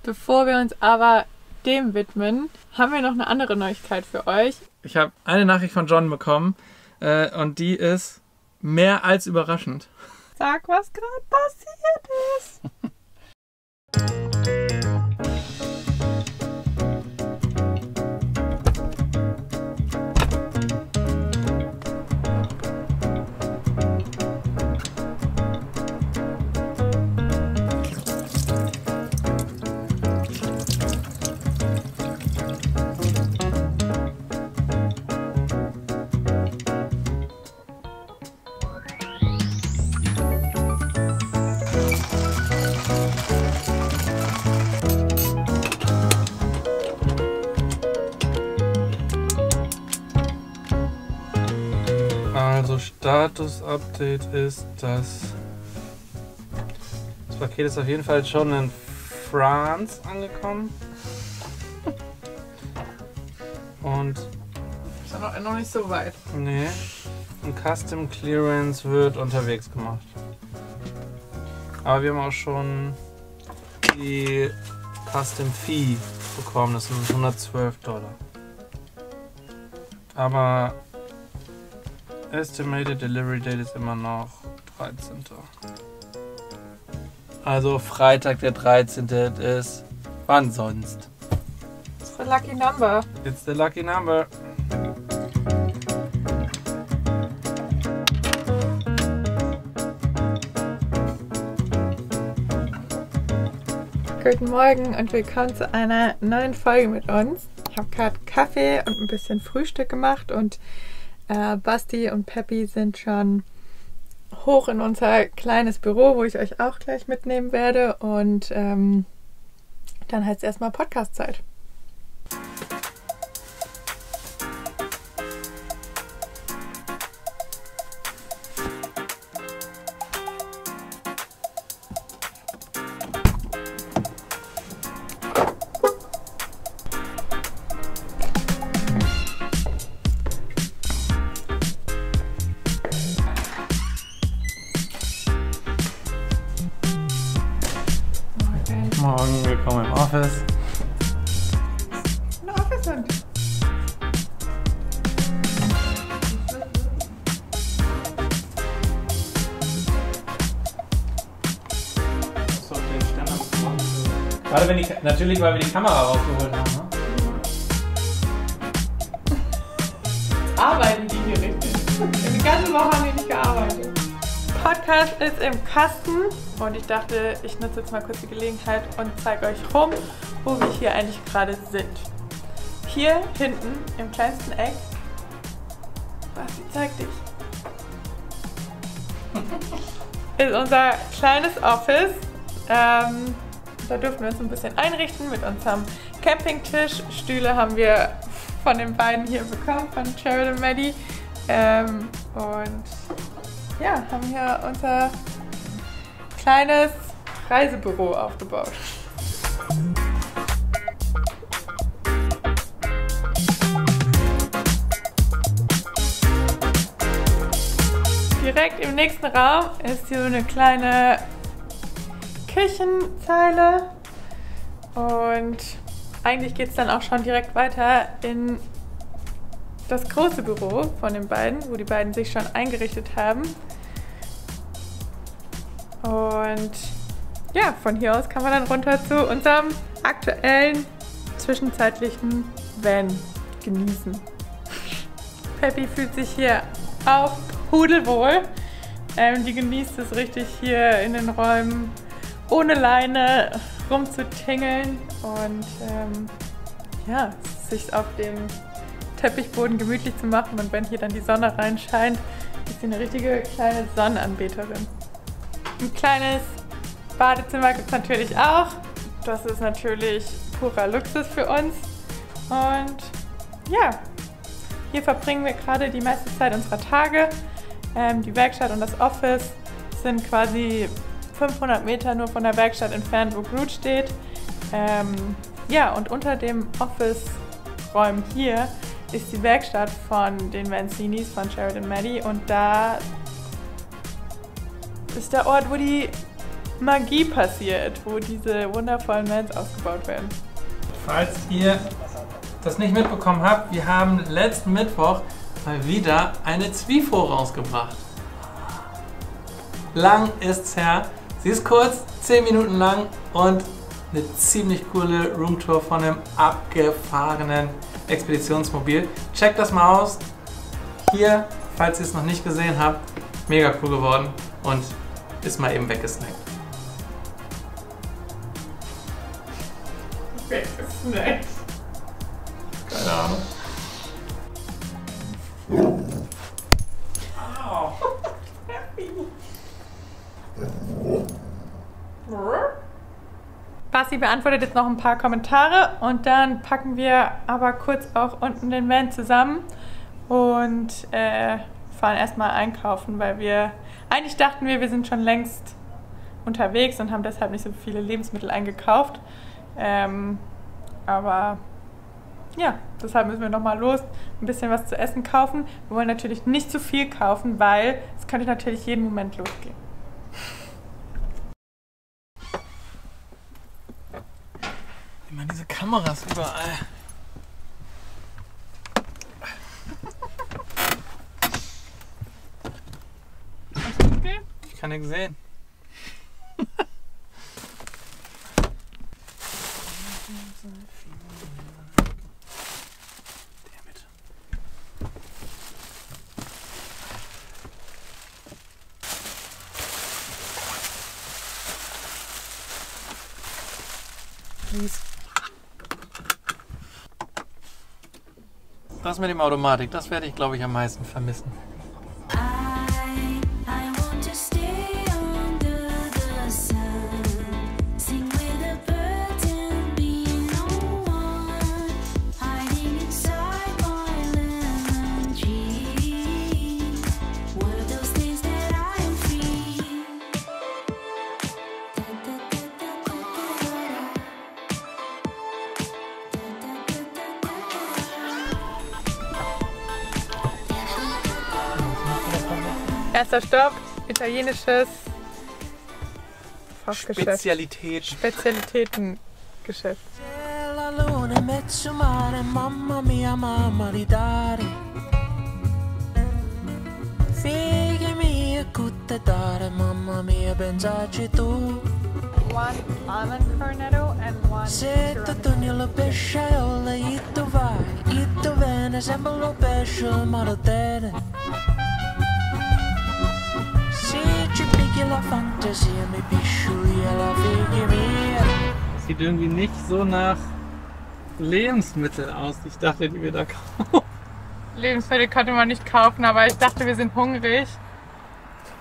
Bevor wir uns aber dem widmen, haben wir noch eine andere Neuigkeit für euch. Ich habe eine Nachricht von John bekommen und die ist mehr als überraschend. Sag, was gerade passiert ist. Also Status-Update ist, dass das Paket ist auf jeden Fall schon in France angekommen. Und Ist ja noch nicht so weit. nee, ein Custom Clearance wird unterwegs gemacht. Aber wir haben auch schon die Custom Fee bekommen, das sind $112. Aber Estimated Delivery Date ist immer noch 13. Also Freitag der 13. ist wann sonst? Das ist ein Lucky Number. It's the lucky number. Guten Morgen und willkommen zu einer neuen Folge mit uns. Ich habe gerade Kaffee und ein bisschen Frühstück gemacht und Basti und Peppi sind schon hoch in unser kleines Büro, wo ich euch auch gleich mitnehmen werde. Und dann heißt es erstmal Podcast-Zeit. Morgen, willkommen im Office. Ein Office-Hund. So, den Ständer bekommen. Gerade wenn natürlich, weil wir die Kamera rausgeholt haben. Ne? Arbeiten die hier richtig? Die ganze Woche haben die nicht gearbeitet. Podcast ist im Kasten und ich dachte, ich nutze jetzt mal kurz die Gelegenheit und zeige euch rum, wo wir hier eigentlich gerade sind. Hier hinten im kleinsten Eck, Basti, zeig dich, ist unser kleines Office. Da dürfen wir uns ein bisschen einrichten mit unserem Campingtisch. Stühle haben wir von den beiden hier bekommen, von Jared und Maddie. Und ja, haben hier unser kleines Reisebüro aufgebaut. Direkt im nächsten Raum ist hier so eine kleine Küchenzeile und eigentlich geht es dann auch schon direkt weiter in das große Büro von den beiden, wo die beiden sich schon eingerichtet haben. Und ja, von hier aus kann man dann runter zu unserem aktuellen, zwischenzeitlichen Van genießen. Peppi fühlt sich hier auch pudelwohl. Die genießt es richtig hier in den Räumen ohne Leine rumzutingeln und ja, sich auf dem Teppichboden gemütlich zu machen, und wenn hier dann die Sonne reinscheint, ist sie eine richtige kleine Sonnenanbeterin. Ein kleines Badezimmer gibt es natürlich auch. Das ist natürlich purer Luxus für uns. Und ja, hier verbringen wir gerade die meiste Zeit unserer Tage. Die Werkstatt und das Office sind quasi 500 Meter nur von der Werkstatt entfernt, wo Groot steht. Ja, und unter dem Office-Räumen hier ist die Werkstatt von den Mancinis, von Jared und Maddie, und da ist der Ort, wo die Magie passiert, wo diese wundervollen Vans ausgebaut werden. Falls ihr das nicht mitbekommen habt, wir haben letzten Mittwoch mal wieder eine Zwifo rausgebracht. Lang ist's her. Sie ist kurz, 10 Minuten lang und eine ziemlich coole Roomtour von einem abgefahrenen Expeditionsmobil. Checkt das mal aus. Hier, falls ihr es noch nicht gesehen habt, mega cool geworden und ist mal eben weggesnackt. Weggesnackt. Keine Ahnung. Au. Basti beantwortet jetzt noch ein paar Kommentare und dann packen wir aber kurz auch unten den Van zusammen und fahren erstmal einkaufen, weil wir eigentlich dachten wir sind schon längst unterwegs und haben deshalb nicht so viele Lebensmittel eingekauft. Aber ja, deshalb müssen wir nochmal los, ein bisschen was zu essen kaufen. Wir wollen natürlich nicht zu viel kaufen, weil es könnte natürlich jeden Moment losgehen. Immer diese Kameras überall. Okay. Ich kann nichts sehen. Das mit dem Automatik, das werde ich, glaube ich, am meisten vermissen. Erster Stopp, italienisches Fachgeschäft. Spezialitätengeschäft. One almond cornetto and one Sieht irgendwie nicht so nach Lebensmittel aus. Ich dachte, die wir da kaufen. Lebensmittel konnte man nicht kaufen, aber ich dachte, wir sind hungrig.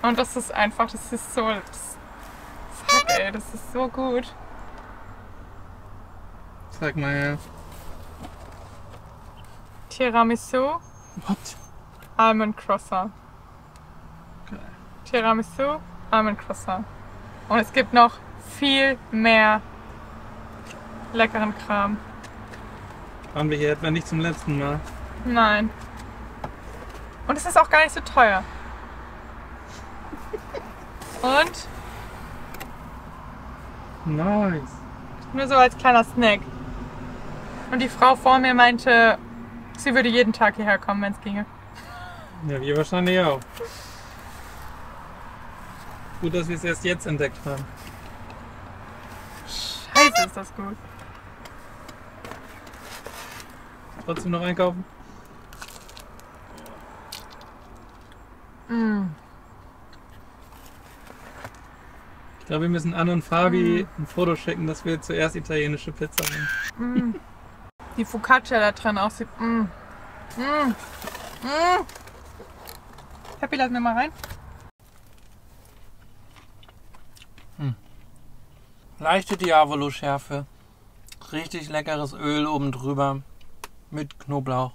Und das ist einfach, das ist so... fuck ey, das ist so gut. Sag mal her. Tiramisu, What? Almond Croissant. Geil. Tiramisu, Almond Croissant. Und es gibt noch viel mehr leckeren Kram. Waren wir hier etwa nicht zum letzten Mal? Nein. Und es ist auch gar nicht so teuer. Und Nice. nur so als kleiner Snack. Und die Frau vor mir meinte, sie würde jeden Tag hierher kommen, wenn es ginge. Ja, wir wahrscheinlich auch. Gut, dass wir es erst jetzt entdeckt haben. Scheiße, ist das gut. Trotzdem noch einkaufen? Ich glaube, wir müssen Anne und Fabi ein Foto schicken, dass wir zuerst italienische Pizza haben. Die Focaccia da drin aussieht. Happy, lass mir mal rein. Leichte Diavolo-Schärfe. Richtig leckeres Öl oben drüber. Mit Knoblauch.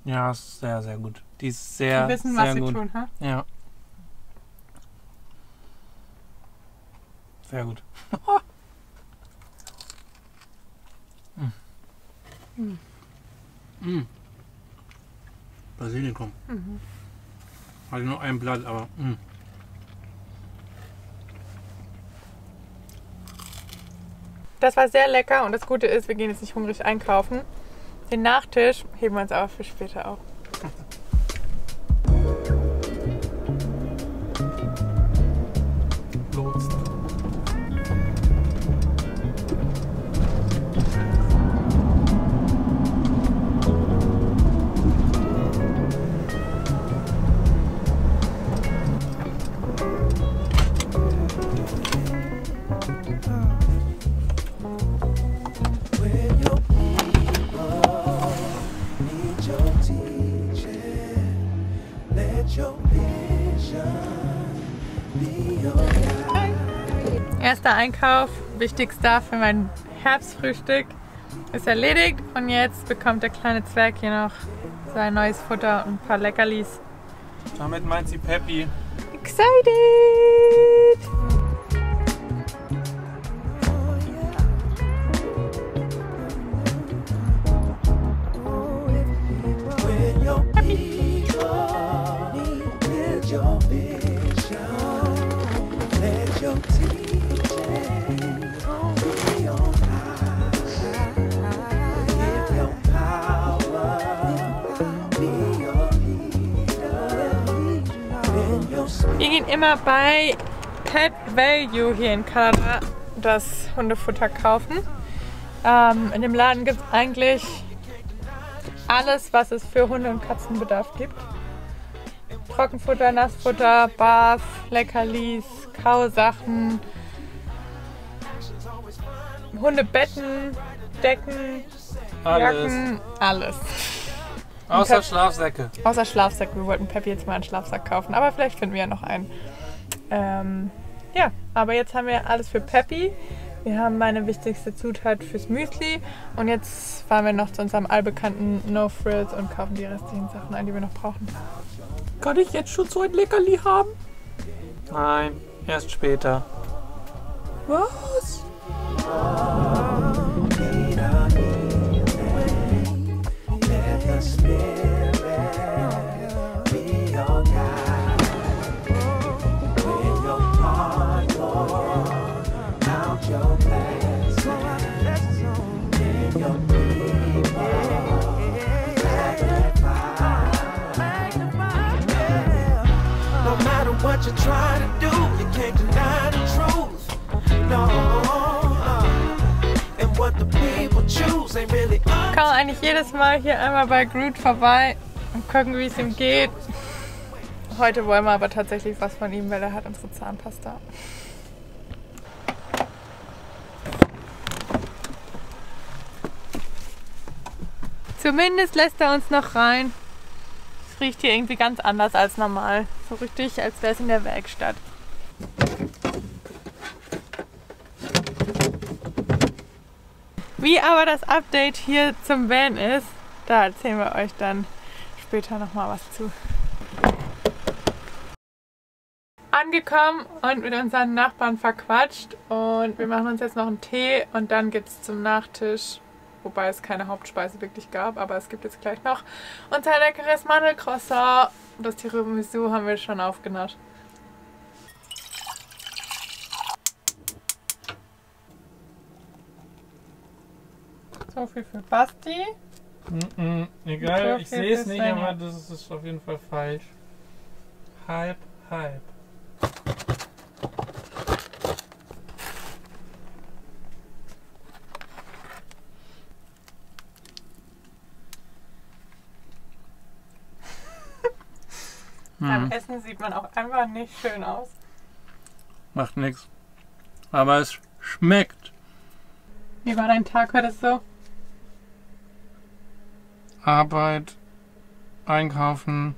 Ja, ist sehr, sehr gut. Die ist sehr, Die wissen, sehr was sie gut. tun, ha? Ja. Sehr gut. Basilikum. Hatte nur ein Blatt, aber. Das war sehr lecker und das Gute ist, wir gehen jetzt nicht hungrig einkaufen. Den Nachtisch heben wir uns aber für später auf. Los. Erster Einkauf, wichtigster für mein Herbstfrühstück, ist erledigt und jetzt bekommt der kleine Zwerg hier noch sein neues Futter und ein paar Leckerlis. Damit meint sie Peppy. Excited! Wir gehen immer bei Pet Value hier in Kanada das Hundefutter kaufen. In dem Laden gibt es eigentlich alles, was es für Hunde- und Katzenbedarf gibt. Trockenfutter, Nassfutter, Barf, Leckerlis, Kausachen, Hundebetten, Decken, Jacken, alles. Außer Schlafsäcke. Außer Schlafsäcke. Wir wollten Peppy jetzt mal einen Schlafsack kaufen, aber vielleicht finden wir ja noch einen. Ja, aber jetzt haben wir alles für Peppy. Wir haben meine wichtigste Zutat fürs Müsli und jetzt fahren wir noch zu unserem allbekannten No Frills und kaufen die restlichen Sachen ein, die wir noch brauchen. Kann ich jetzt schon so ein Leckerli haben? Nein, erst später. Was? What you're trying to do, you can't deny the truth. No, and what the people choose ain't really Ich komme eigentlich jedes Mal hier einmal bei Groot vorbei und gucken, wie es ihm geht. Heute wollen wir aber tatsächlich was von ihm, weil er hat unsere Zahnpasta. Zumindest lässt er uns noch rein. Es riecht hier irgendwie ganz anders als normal. So richtig, als wäre es in der Werkstatt. Wie aber das Update hier zum Van ist, da erzählen wir euch dann später nochmal was zu. Angekommen und mit unseren Nachbarn verquatscht und wir machen uns jetzt noch einen Tee und dann gibt es zum Nachtisch, wobei es keine Hauptspeise wirklich gab, aber es gibt jetzt gleich noch unser leckeres Mandelcroissant. Das Tiramisu haben wir schon aufgenascht. So viel für Basti. Egal, So ich viel sehe es für nicht, Svenja. aber das ist auf jeden Fall falsch. Halb, halb. Beim Essen sieht man auch einfach nicht schön aus. Macht nichts. Aber es schmeckt. Wie war dein Tag heute so? Arbeit, einkaufen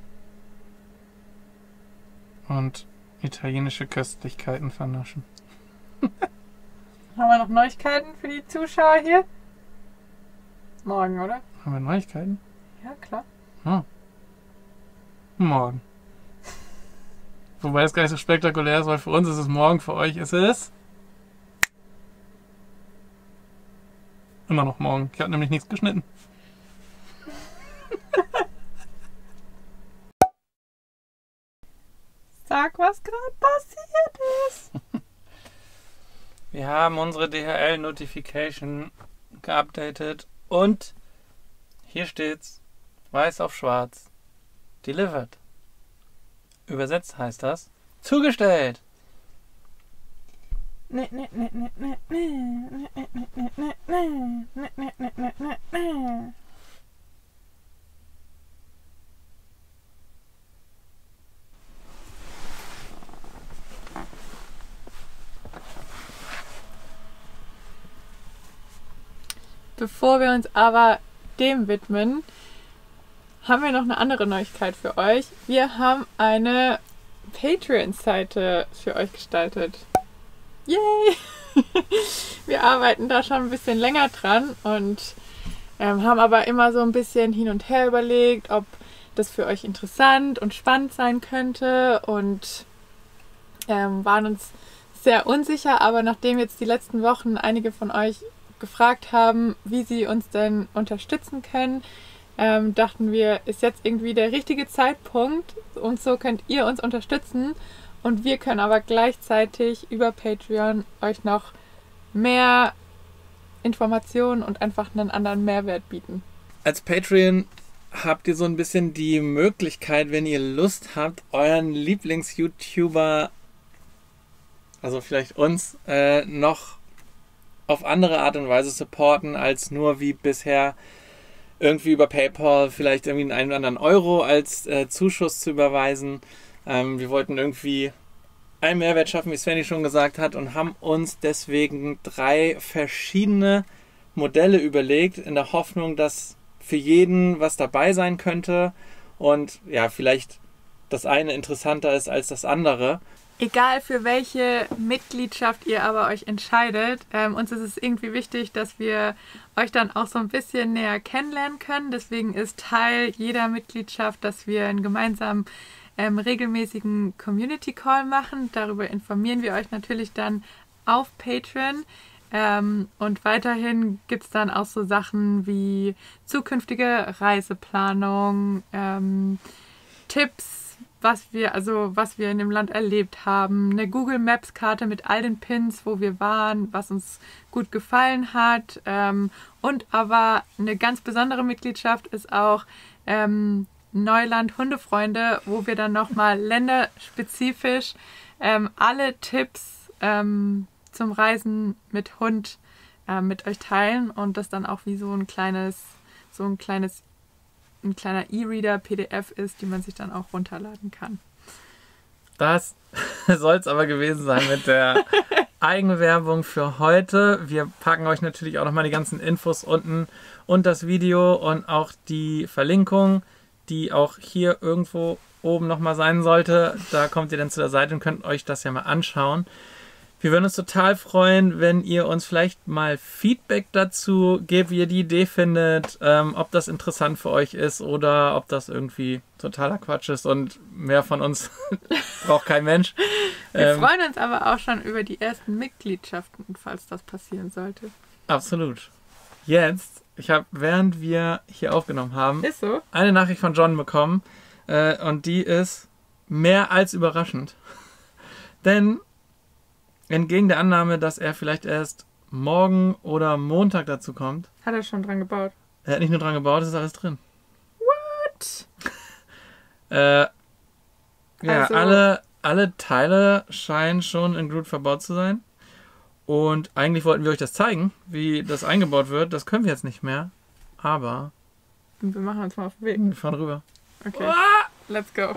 und italienische Köstlichkeiten vernaschen. Haben wir noch Neuigkeiten für die Zuschauer hier? Morgen, oder? Haben wir Neuigkeiten? Ja, klar. Morgen. Wobei es gar nicht so spektakulär ist, weil für uns ist es morgen, für euch ist es immer noch morgen. Ich habe nämlich nichts geschnitten. Sag, was gerade passiert ist. Wir haben unsere DHL-Notification geupdatet und hier steht's, weiß auf schwarz, delivered. Übersetzt heißt das, zugestellt. Bevor wir uns aber dem widmen, haben wir noch eine andere Neuigkeit für euch. Wir haben eine Patreon-Seite für euch gestaltet. Yay! Wir arbeiten da schon ein bisschen länger dran und haben aber immer so ein bisschen hin und her überlegt, ob das für euch interessant und spannend sein könnte und waren uns sehr unsicher, aber nachdem jetzt die letzten Wochen einige von euch gefragt haben, wie sie uns denn unterstützen können, dachten wir, ist jetzt irgendwie der richtige Zeitpunkt und so könnt ihr uns unterstützen und wir können aber gleichzeitig über Patreon euch noch mehr Informationen und einfach einen anderen Mehrwert bieten. Als Patreon habt ihr so ein bisschen die Möglichkeit, wenn ihr Lust habt, euren Lieblings-YouTuber, also vielleicht uns, noch auf andere Art und Weise supporten, als nur wie bisher irgendwie über PayPal vielleicht irgendwie einen oder anderen Euro als Zuschuss zu überweisen. Wir wollten irgendwie einen Mehrwert schaffen, wie Svenny schon gesagt hat, und haben uns deswegen 3 verschiedene Modelle überlegt, in der Hoffnung, dass für jeden was dabei sein könnte und ja, vielleicht das eine interessanter ist als das andere. Egal für welche Mitgliedschaft ihr aber euch entscheidet, uns ist es irgendwie wichtig, dass wir euch dann auch so ein bisschen näher kennenlernen können. Deswegen ist Teil jeder Mitgliedschaft, dass wir einen gemeinsamen regelmäßigen Community Call machen. Darüber informieren wir euch natürlich dann auf Patreon. Und weiterhin gibt es dann auch so Sachen wie zukünftige Reiseplanung, Tipps, was wir in dem Land erlebt haben, eine Google Maps Karte mit all den Pins, wo wir waren, was uns gut gefallen hat. Und aber eine ganz besondere Mitgliedschaft ist auch Neuland Hundefreunde, wo wir dann nochmal länderspezifisch alle Tipps zum Reisen mit Hund mit euch teilen und das dann auch wie ein kleiner E-Reader PDF ist, die man sich dann auch runterladen kann. Das soll es aber gewesen sein mit der Eigenwerbung für heute. Wir packen euch natürlich auch nochmal die ganzen Infos unten und das Video und auch die Verlinkung, die auch hier irgendwo oben nochmal sein sollte. Da kommt ihr dann zu der Seite und könnt euch das ja mal anschauen. Wir würden uns total freuen, wenn ihr uns vielleicht mal Feedback dazu gebt, wie ihr die Idee findet, ob das interessant für euch ist oder ob das irgendwie totaler Quatsch ist und mehr von uns braucht kein Mensch. Wir freuen uns aber auch schon über die ersten Mitgliedschaften, falls das passieren sollte. Absolut. Jetzt, ich habe, während wir hier aufgenommen haben, ist so, eine Nachricht von John bekommen und die ist mehr als überraschend. Denn entgegen der Annahme, dass er vielleicht erst morgen oder Montag dazu kommt. Hat er schon dran gebaut? Er hat nicht nur dran gebaut, es ist alles drin. What? Ja, Also, alle Teile scheinen schon in Groot verbaut zu sein. Und eigentlich wollten wir euch das zeigen, wie das eingebaut wird. Das können wir jetzt nicht mehr. Aber wir machen uns mal auf den Weg. wir fahren rüber. Okay, let's go.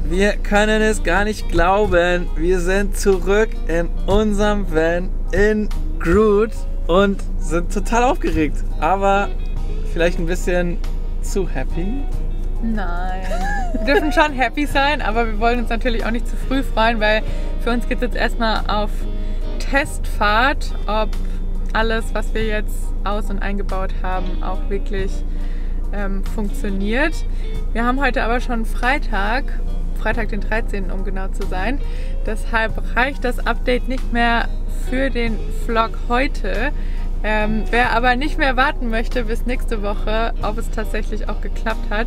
Wir können es gar nicht glauben. Wir sind zurück in unserem Van in Groot und sind total aufgeregt. Aber vielleicht ein bisschen zu happy. Nein. Wir dürfen schon happy sein, aber wir wollen uns natürlich auch nicht zu früh freuen, weil für uns geht es jetzt erstmal auf Testfahrt, ob alles, was wir jetzt aus- und eingebaut haben, auch wirklich funktioniert. Wir haben heute aber schon Freitag den 13., um genau zu sein. Deshalb reicht das Update nicht mehr für den Vlog heute. Wer aber nicht mehr warten möchte bis nächste Woche, ob es tatsächlich auch geklappt hat,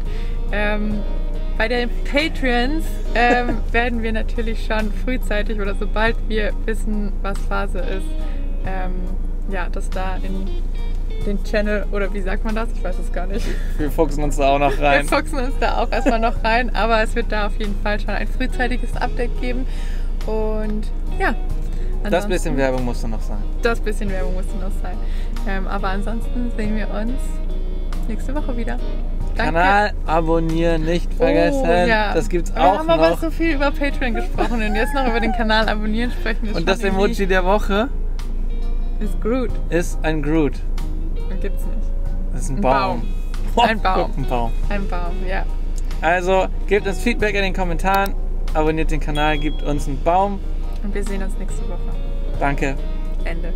bei den Patreons werden wir natürlich schon frühzeitig oder sobald wir wissen, was Phase ist, ja, das da in den Channel, oder wie sagt man das? Ich weiß es gar nicht. Wir fuchsen uns da auch noch rein. Wir fuchsen uns da auch erstmal noch rein, aber es wird da auf jeden Fall schon ein frühzeitiges Update geben. Und ja. Das bisschen Werbung musste noch sein. Das bisschen Werbung musste noch sein. Aber ansonsten sehen wir uns nächste Woche wieder. Danke. Kanal abonnieren nicht vergessen. Oh, ja. Das gibt's wir auch haben noch. aber so viel über Patreon gesprochen und jetzt noch über den Kanal abonnieren sprechen wir. Und das Emoji der Woche ist Groot. Ist ein Groot. Gibt's nicht. Das ist ein Baum. Ein Baum. Ein Baum. Ein Baum, ja. Also gebt uns Feedback in den Kommentaren, abonniert den Kanal, gebt uns einen Baum. Und wir sehen uns nächste Woche. Danke. Ende.